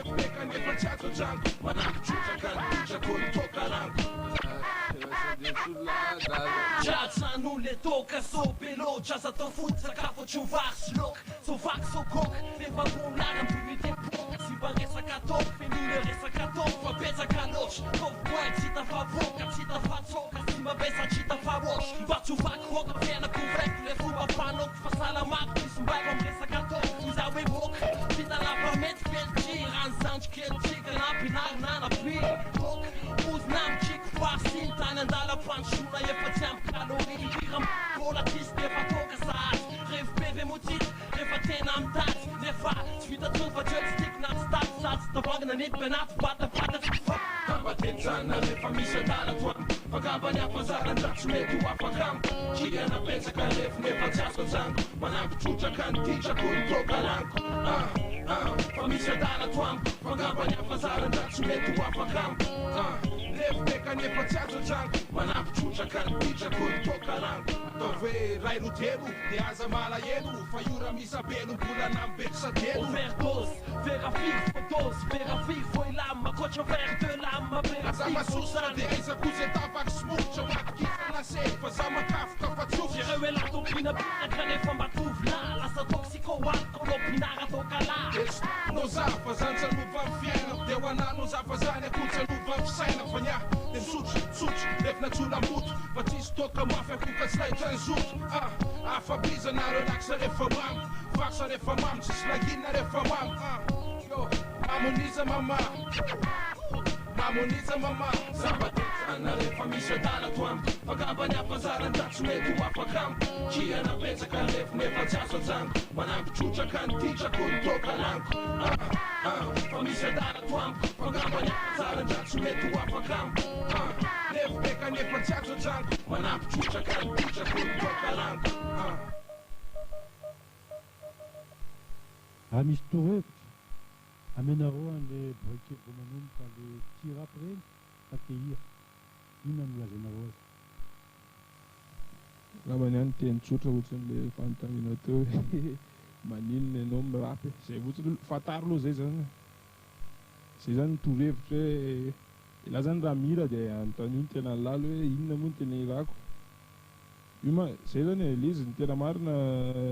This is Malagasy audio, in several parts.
lefeka nefa tsatso jango manampitrotra kanitra kolitoka rango Jatsanu le toka so belo Jasa to foot sakafo chuvax look So vax so cook Nefa bunlara mbivite poka Si baresa katok Fenule resa katok Fabeza kalosh Kov boy Cita favoka Cita fatsoka Si mabesa cita fawosh Batu vak hoka Pena kuvek Le fuba panok Fasala mak Kisumbaga mresa katok Uzawe wok Pita la pamet Pelti Ranzanch Kelti Ganapinar Nana pi Wok Uznam chik Farsin Tanandala Panchuna Yefatyam Kalori Hiram Kola tis Nefa toka saat Rev beve motit Nefa tenam tat Nefa Tvita tuva jöl stick Nam stat sats Tabagna nit benat Bata bata tfa Kabatenzana Nefa misha dala twam Pagabanya pazaran Datsu metu afakam Kia na pensa ka ref Nefa tjasko zango Manampi chucha kan ticha Kulitoka rango Famisha dala twam Pagabanya pazaran Datsu metu afakam Lefeka nefa tjasko zango Manampi chucha kan ticha Kulitoka rango Tove rai rutelu De aza malahelo Faiora misabelo Mbola nambetrsadelo Overdose Verafik fodose Verafik foi lama Kocha verre de lama Aza masosa de aiza kuze tabak smooth Makikisa na sefa Za makafuka fatsufi Jerewela topina Pina kanefa mbatuvla Lasa toxico Alcohol Pinara tokala No zafa Zanza luva mfiaina Deu ana no zafa zane Kutsa luva mfisaina Fanya Den such Lef na tula mutu Batis toka mafia Kuka slay tanzut Afabiza na relaxa refa mam Faxa refa mam Sislagina refa mam Yo Mamoniza mama Mamoniza mama Zabatetsana refa misha dala twam Pagabanya pazaran Datsu metu afakam Kia na pensa ka ref Nefa tjasko zango Manampi chucha kan ticha Kulitoka rango Famisha dala twam Pagabanya pazaran Datsu metu afakam Lefeka nefa tjasko zango Manampi chucha kan ticha Kulitoka rango Misy torohevitra amenareo an'le baikebo manomboka le tirap reny fa tehira inona no lazanareo azy Raha niany teny tsotra ohatran'le fanontaniana teo hoe maninona ianao mirapy zay ohatrany fataro aloha zay zany ny torohevitra hoe ilahy zany raha mira dia anontaniany tena lalo hoe inona moa no tena irako io ma zay zany le izy ny tena marina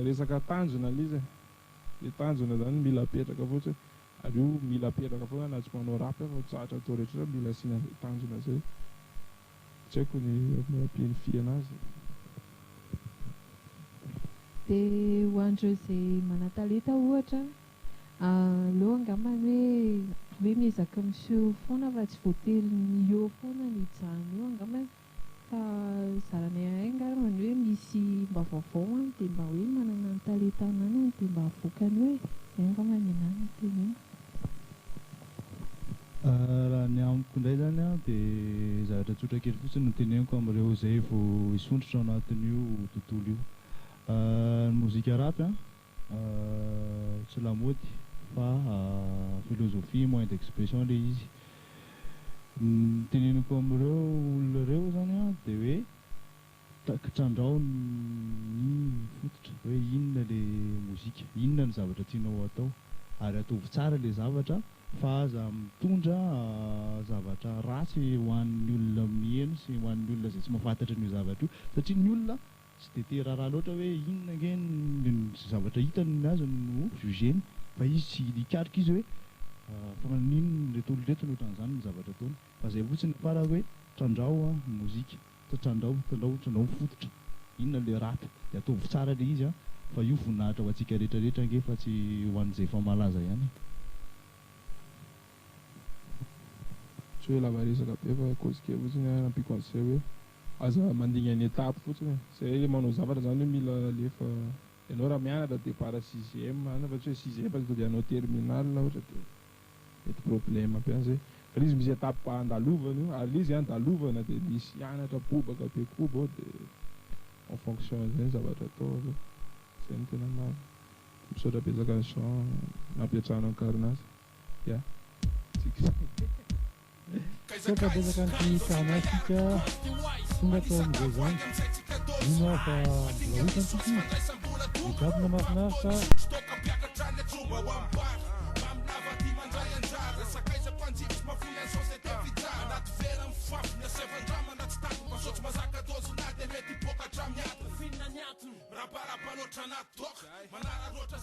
resaka tanjona le izy le tanjona zany mila apetraka fotsiny ary io mila apetraka foana na tsy manao rapy fa tsahatra atao rehetra mila asiana tanjona zay tsy haiko ny mampienify anazy dia ho andreo zay manatalenta ohatra aleo angamany hoe miezaka miseho foana fa tsy voatery ny eo foana ny hijahany eo angamany fa zarany angambany hoe misy mba vaovao any dia mba hoe manana ny talenta anany dia mba avoakany hoe zay angamany anany teny raha ny amiko indray zany a dia zavatra tsotra kely fotsiny no teneniko amin'ireo zay vao hisontrotra ao anatin'io tontolo io ny mozika rapy tsy lamody fa philosophie moyen d'expression le izy teneniko amin'ireo olona reo zany a dia hoe kitrandrao ny fototra hoe inona le mozika inona ny zavatra tianao atao ary ataovy tsara le zavatra fa aza mitondra zavatra ratsy ho an'ny olona miheno sy ho an'ny olona zay tsy mahafantatra ny zavatra io satria ny olona tsy dia te raharaha loatra hoe inona nge zavatra hitany azy no jugeny fa izy tsy hikaroka izy hoe fa maninona reto olo reto loatran'izany ny zavatra ataony fa zay fotsiny fara hoe trandrao ny mozika trandrao fototra inona le rapy dia ataovy tsara le izy fa io voninahitra ho antsika rehetrarehetra nge fa tsy ho an'izay fa malaza ihany tsy hoe lava resaka be fa kozike fotsiny nampiko an'izay hoe aza mandigny ny étape fotsiny zay manao zavatra zany hoe mila lefa ianao raha mianatra dia para 6e ana fa tsy hoe 6e fa dia anao terminal ohatra dia mety problème be an'izay fa izy misy étape andalovana io ary izy andalovana dia misy hianatra bobaka be koba ao dia en fonction zay zavatra atao zay no tena maro misaotra betsaka ny champ nampiatrahana ny karinazy ya Soka betsaka ny karnasika tonga tao amin'izay zany ino fa mbola hitantsika mikapona mahafinaritra anaty doka manara loatra